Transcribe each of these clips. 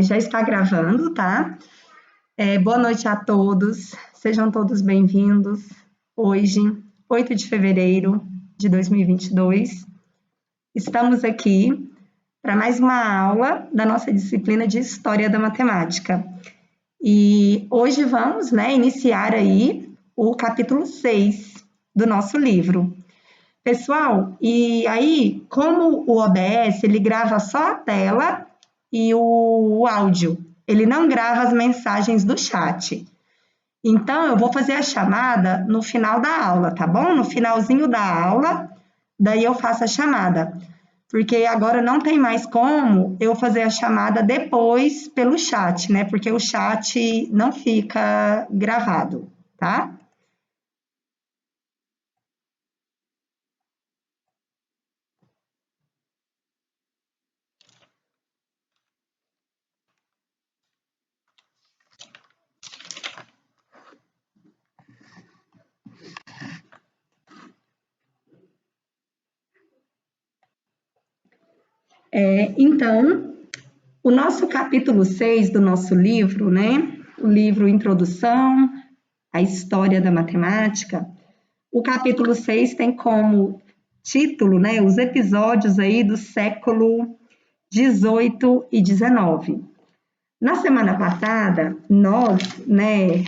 Já está gravando, tá? Boa noite a todos, sejam todos bem-vindos. Hoje, 8 de fevereiro de 2022, estamos aqui para mais uma aula da nossa disciplina de História da Matemática. E hoje vamos, iniciar aí o capítulo 6 do nosso livro. Pessoal, e aí, como o OBS, ele grava só a tela e o áudio, ele não grava as mensagens do chat. Então, eu vou fazer a chamada no final da aula, tá bom? No finalzinho da aula, daí eu faço a chamada. Porque agora não tem mais como eu fazer a chamada depois pelo chat, né? Porque o chat não fica gravado, tá? Então, o nosso capítulo 6 do nosso livro, né? O livro Introdução à História da Matemática, o capítulo 6 tem como título, né, os episódios aí do século 18 e 19. Na semana passada, nós, né,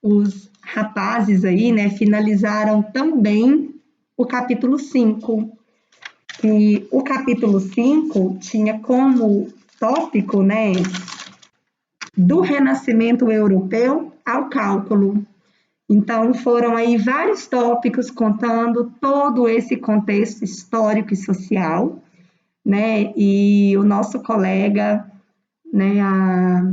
os rapazes aí, né, finalizaram também o capítulo 5. E o capítulo 5 tinha como tópico, né, do Renascimento Europeu ao cálculo. Então, foram aí vários tópicos contando todo esse contexto histórico e social, né? E o nosso colega, né, a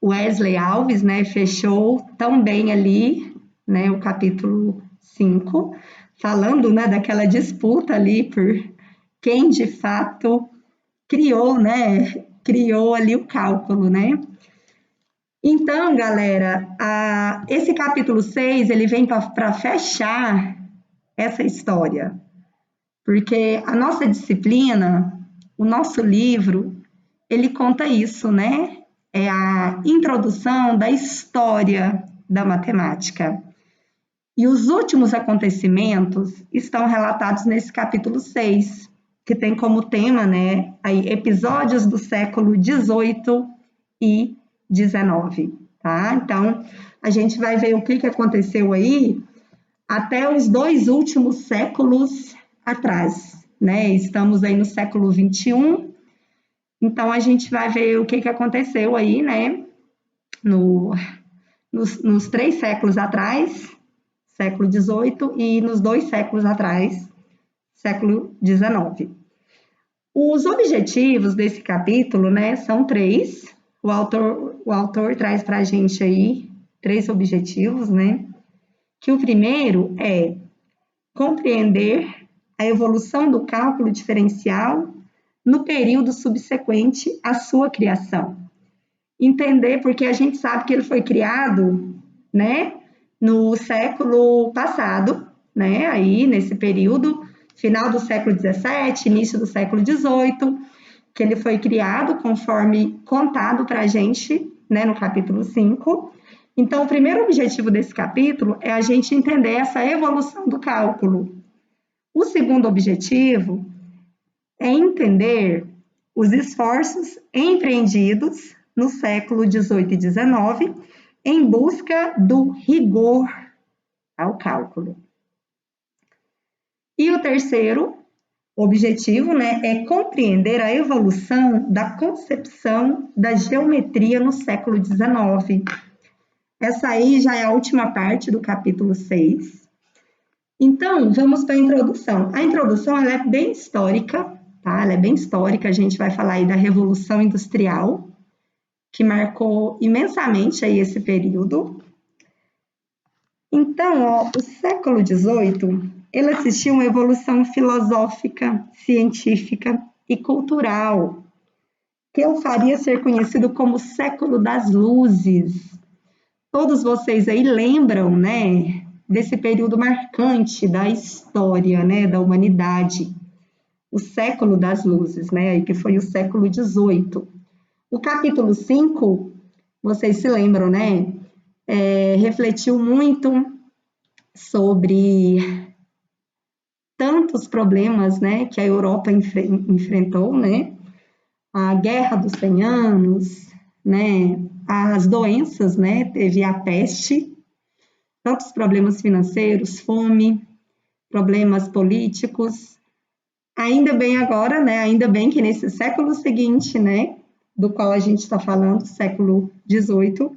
Wesley Alves, né, fechou tão bem ali, né, o capítulo 5, falando, né, daquela disputa ali por quem de fato criou, né, criou ali o cálculo, né? Então, galera, esse capítulo 6, ele vem para fechar essa história, porque a nossa disciplina, o nosso livro, ele conta isso, né? É a introdução da história da matemática. E os últimos acontecimentos estão relatados nesse capítulo 6, que tem como tema, né, aí, episódios do século 18 e 19, tá? Então, a gente vai ver o que aconteceu aí até os dois últimos séculos atrás, né? Estamos aí no século 21, então a gente vai ver o que aconteceu aí, né? Nos 3 séculos atrás, século 18, e nos 2 séculos atrás, século 19. Os objetivos desse capítulo, né, são 3. O autor traz para a gente aí 3 objetivos, né? Que o primeiro é compreender a evolução do cálculo diferencial no período subsequente à sua criação. Entender, porque a gente sabe que ele foi criado, né, no século passado, né, aí nesse período, final do século XVII, início do século XVIII, que ele foi criado conforme contado para a gente, né, no capítulo 5. Então, o primeiro objetivo desse capítulo é a gente entender essa evolução do cálculo. O segundo objetivo é entender os esforços empreendidos no século 18 e 19 em busca do rigor ao cálculo. E o terceiro objetivo, né, é compreender a evolução da concepção da geometria no século 19. Essa aí já é a última parte do capítulo 6. Então, vamos para a introdução. A introdução ela é bem histórica, tá? Ela é bem histórica, a gente vai falar aí da Revolução Industrial, que marcou imensamente aí esse período. Então, o século XVIII, ele assistiu uma evolução filosófica, científica e cultural, que eu faria ser conhecido como século das luzes. Todos vocês aí lembram, né, desse período marcante da história, né, da humanidade, o século das luzes, né, que foi o século XVIII. O capítulo 5, vocês se lembram, né? Refletiu muito sobre tantos problemas, né, que a Europa enfrentou, né? A Guerra dos 100 Anos, né? As doenças, né? Teve a peste, tantos problemas financeiros, fome, problemas políticos. Ainda bem agora, né? Ainda bem que nesse século seguinte, né? Do qual a gente está falando, século XVIII,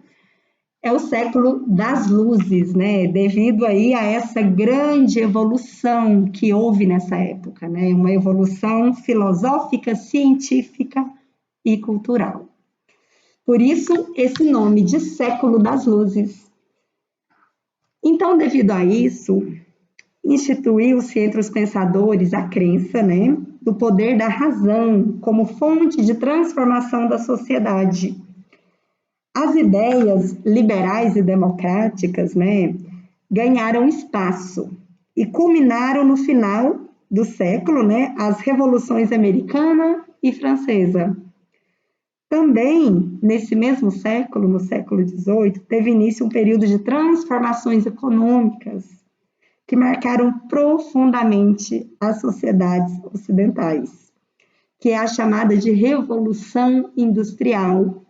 é o século das luzes, né? Devido aí a essa grande evolução que houve nessa época, né? Uma evolução filosófica, científica e cultural. Por isso, esse nome de século das luzes. Então, devido a isso, instituiu-se entre os pensadores a crença, né, do poder da razão como fonte de transformação da sociedade. As ideias liberais e democráticas, né, ganharam espaço e culminaram no final do século, né, as revoluções americana e francesa. Também, nesse mesmo século, no século XVIII, teve início um período de transformações econômicas que marcaram profundamente as sociedades ocidentais, que é a chamada de Revolução Industrial.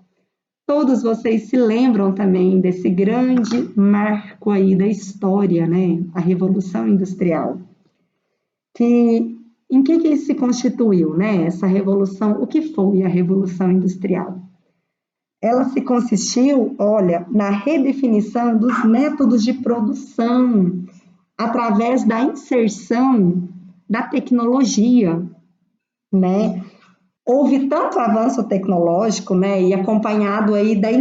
Todos vocês se lembram também desse grande marco aí da história, né? A Revolução Industrial. Em que se constituiu, né? Essa revolução, o que foi a Revolução Industrial? Ela se consistiu, olha, na redefinição dos métodos de produção, através da inserção da tecnologia, né? Houve tanto avanço tecnológico, né, e acompanhado aí da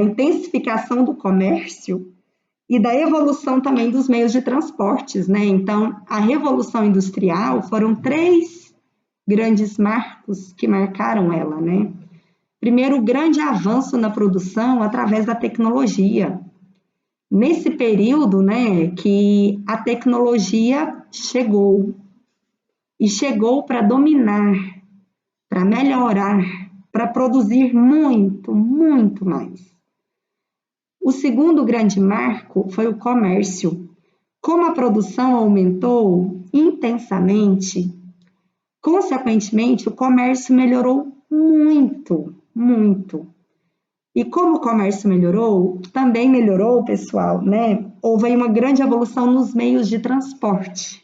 intensificação do comércio e da evolução também dos meios de transportes, né? Então, a Revolução Industrial foram 3 grandes marcos que marcaram ela, né? Primeiro, o grande avanço na produção através da tecnologia. Nesse período, né, que a tecnologia chegou, e chegou para dominar, para melhorar, para produzir muito, muito mais. O segundo grande marco foi o comércio. Como a produção aumentou intensamente, consequentemente, o comércio melhorou muito, muito. E como o comércio melhorou, também melhorou, pessoal, né? Houve aí uma grande evolução nos meios de transporte.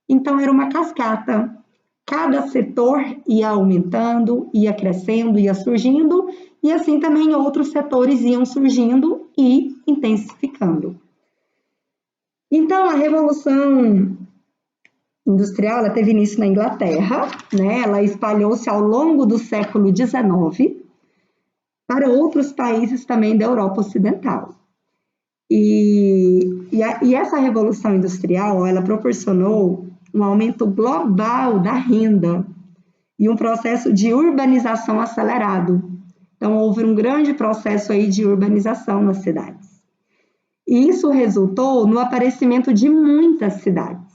Então, era uma cascata. Cada setor ia aumentando, ia crescendo, ia surgindo, e assim também outros setores iam surgindo e intensificando. Então, a Revolução Industrial, ela teve início na Inglaterra, né? Ela espalhou-se ao longo do século XIX para outros países também da Europa Ocidental. E essa Revolução Industrial, ela proporcionou um aumento global da renda e um processo de urbanização acelerado. Então, houve um grande processo aí de urbanização nas cidades. E isso resultou no aparecimento de muitas cidades.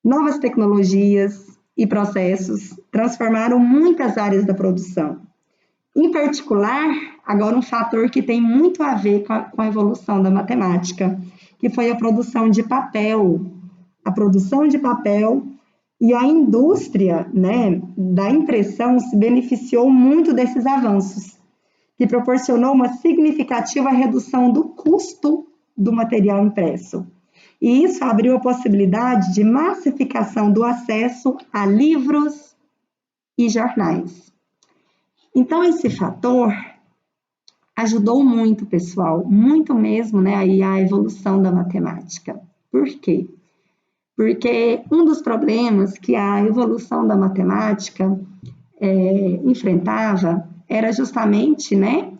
Novas tecnologias e processos transformaram muitas áreas da produção. Em particular, agora um fator que tem muito a ver com a evolução da matemática, que foi a produção de papel. A produção de papel e a indústria, né, da impressão se beneficiou muito desses avanços, que proporcionou uma significativa redução do custo do material impresso. E isso abriu a possibilidade de massificação do acesso a livros e jornais. Então, esse fator ajudou muito, pessoal, muito mesmo, né, aí a evolução da matemática. Por quê? Porque um dos problemas que a evolução da matemática enfrentava era justamente, né,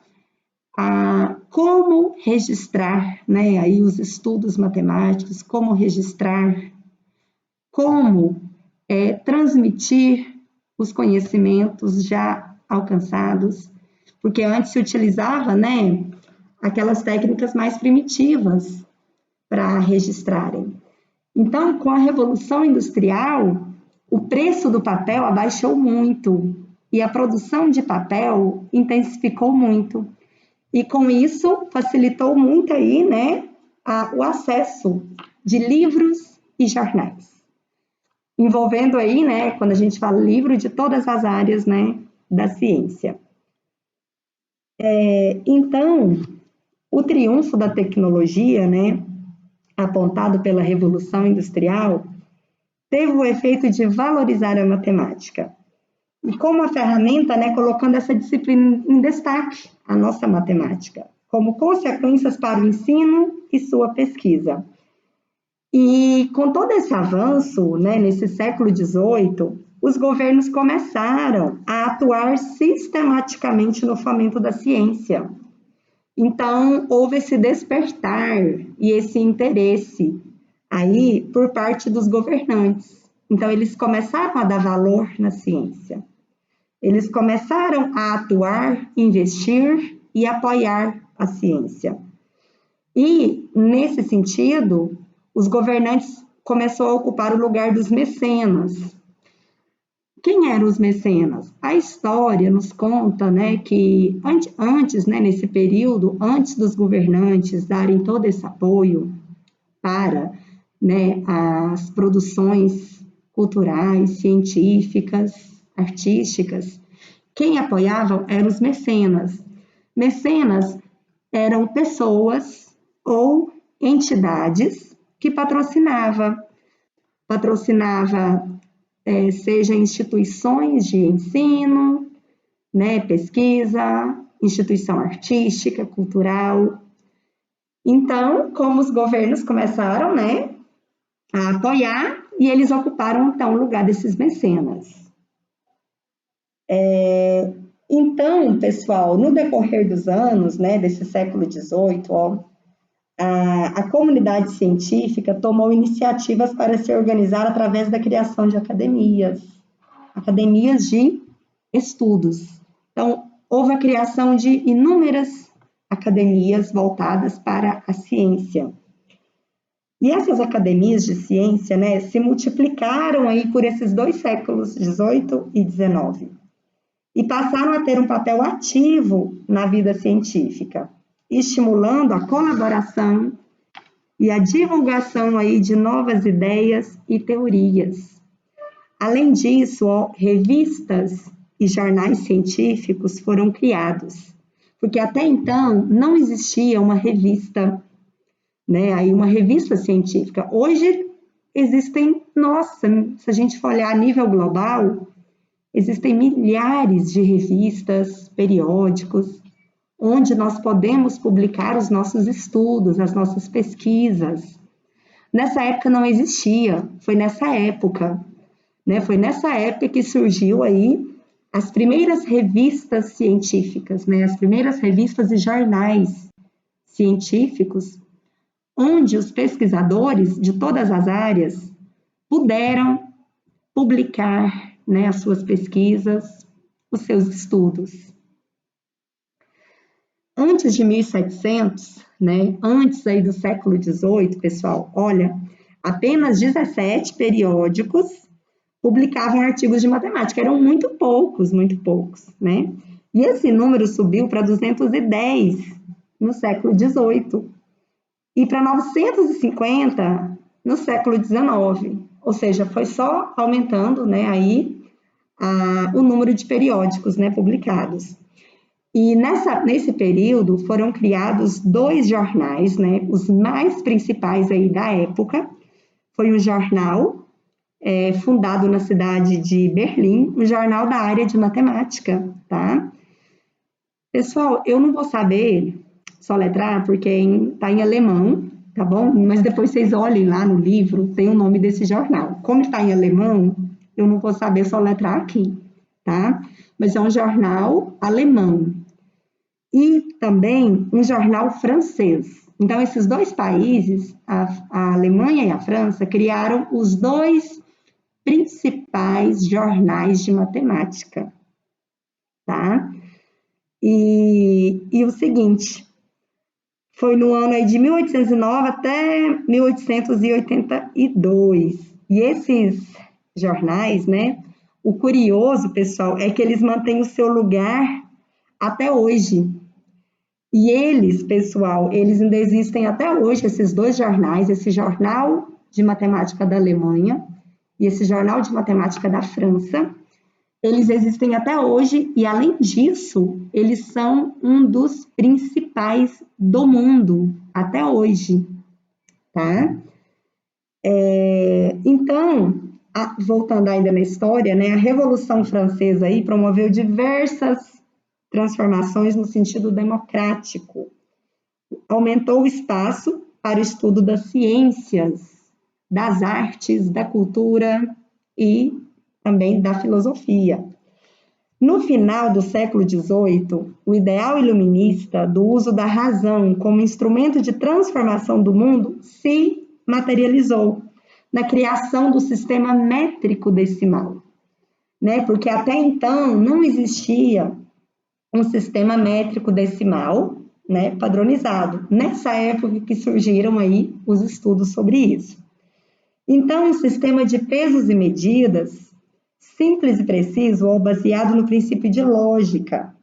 como registrar, né, aí os estudos matemáticos, como registrar, como transmitir os conhecimentos já alcançados, porque antes se utilizava, né, aquelas técnicas mais primitivas para registrarem. Então, com a Revolução Industrial, o preço do papel abaixou muito, e a produção de papel intensificou muito. E com isso facilitou muito aí, né, o acesso de livros e jornais. Envolvendo aí, né, quando a gente fala livro, de todas as áreas, né, da ciência. Então, o triunfo da tecnologia, né, apontado pela Revolução Industrial, teve o efeito de valorizar a matemática. E como a ferramenta, né, colocando essa disciplina em destaque, a nossa matemática, como consequências para o ensino e sua pesquisa. E com todo esse avanço, né, nesse século XVIII, os governos começaram a atuar sistematicamente no fomento da ciência. Então, houve esse despertar e esse interesse aí por parte dos governantes. Então, eles começaram a dar valor na ciência. Eles começaram a atuar, investir e apoiar a ciência. E, nesse sentido, os governantes começaram a ocupar o lugar dos mecenas. Quem eram os mecenas? A história nos conta, né, que antes, né, nesse período, antes dos governantes darem todo esse apoio para, né, as produções culturais, científicas, artísticas, quem apoiavam eram os mecenas. Mecenas eram pessoas ou entidades que patrocinava seja instituições de ensino, né, pesquisa, instituição artística, cultural. Então, como os governos começaram, né, a apoiar, e eles ocuparam, então, o lugar desses mecenas. Então, pessoal, no decorrer dos anos, né, desse século XVIII, a comunidade científica tomou iniciativas para se organizar através da criação de academias de estudos. Então, houve a criação de inúmeras academias voltadas para a ciência. E essas academias de ciência, né, se multiplicaram aí por esses dois séculos, 18 e 19, e passaram a ter um papel ativo na vida científica, estimulando a colaboração e a divulgação aí de novas ideias e teorias. Além disso, revistas e jornais científicos foram criados, porque até então não existia uma revista, né, aí uma revista científica. Hoje existem, nossa, se a gente for olhar a nível global, existem milhares de revistas, periódicos, onde nós podemos publicar os nossos estudos, as nossas pesquisas. Nessa época não existia, foi nessa época, né? Foi nessa época que surgiu aí as primeiras revistas científicas, né? As primeiras revistas e jornais científicos, onde os pesquisadores de todas as áreas puderam publicar, né, as suas pesquisas, os seus estudos. Antes de 1700, né, antes aí do século XVIII, pessoal, olha, apenas 17 periódicos publicavam artigos de matemática, eram muito poucos, né? E esse número subiu para 210 no século XVIII e para 950 no século XIX, ou seja, foi só aumentando, né, aí o número de periódicos, né, publicados. E nesse período foram criados dois jornais, né, os mais principais aí da época. Foi um jornal fundado na cidade de Berlim, um jornal da área de matemática, tá? Pessoal, eu não vou saber soletrar porque está em alemão, tá bom? Mas depois vocês olhem lá no livro, tem o nome desse jornal. Como está em alemão, eu não vou saber soletrar aqui, tá? Mas é um jornal alemão. E também um jornal francês. Então, esses dois países, a Alemanha e a França, criaram os dois principais jornais de matemática, tá? E o seguinte, foi no ano aí de 1809 até 1882. E esses jornais, né, O curioso, pessoal, é que eles mantêm o seu lugar até hoje. E eles, pessoal, eles ainda existem até hoje, esses dois jornais, esse Jornal de Matemática da Alemanha e esse Jornal de Matemática da França. Eles existem até hoje e, além disso, eles são um dos principais do mundo até hoje, tá? Então, voltando ainda na história, né, a Revolução Francesa aí promoveu diversas transformações no sentido democrático. Aumentou o espaço para o estudo das ciências, das artes, da cultura e também da filosofia. No final do século XVIII, o ideal iluminista do uso da razão como instrumento de transformação do mundo se materializou na criação do sistema métrico decimal, né? Porque até então não existia um sistema métrico decimal, né, padronizado. Nessa época que surgiram aí os estudos sobre isso. Então, um sistema de pesos e medidas simples e preciso, ou baseado no princípio de lógica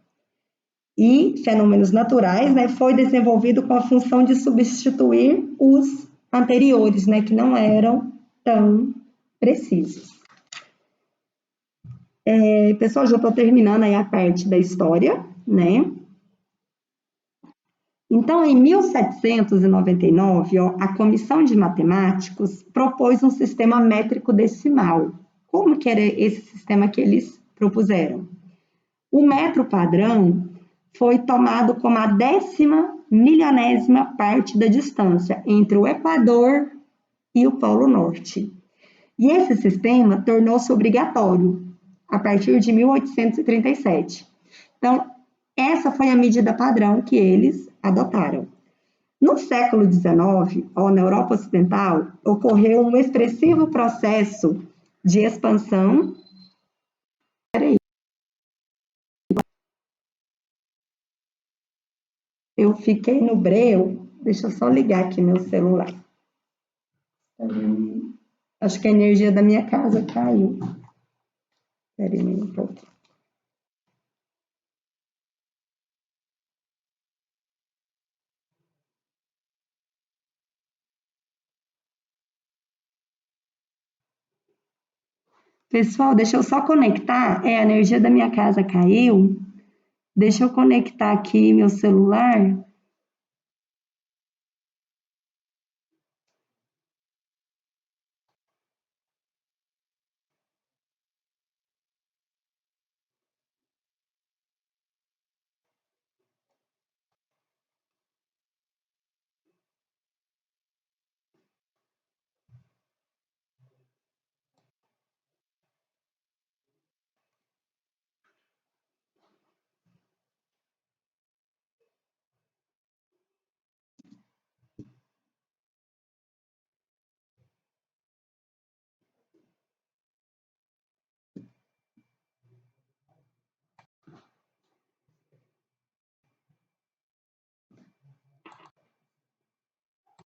e fenômenos naturais, né, foi desenvolvido com a função de substituir os anteriores, né, que não eram tão precisos. Pessoal, já estou terminando aí a parte da história, né? Então, em 1799, a Comissão de Matemáticos propôs um sistema métrico decimal. Como que era esse sistema que eles propuseram? O metro padrão foi tomado como a 10ª milionésima parte da distância entre o Equador e o Polo Norte. E esse sistema tornou-se obrigatório a partir de 1837. Então, essa foi a medida padrão que eles adotaram. No século XIX, na Europa Ocidental, ocorreu um expressivo processo de expansão. Eu fiquei no breu, deixa eu só ligar aqui meu celular. Acho que a energia da minha casa caiu. Espera aí um pouco. Pessoal, deixa eu só conectar. A energia da minha casa caiu. Deixa eu conectar aqui meu celular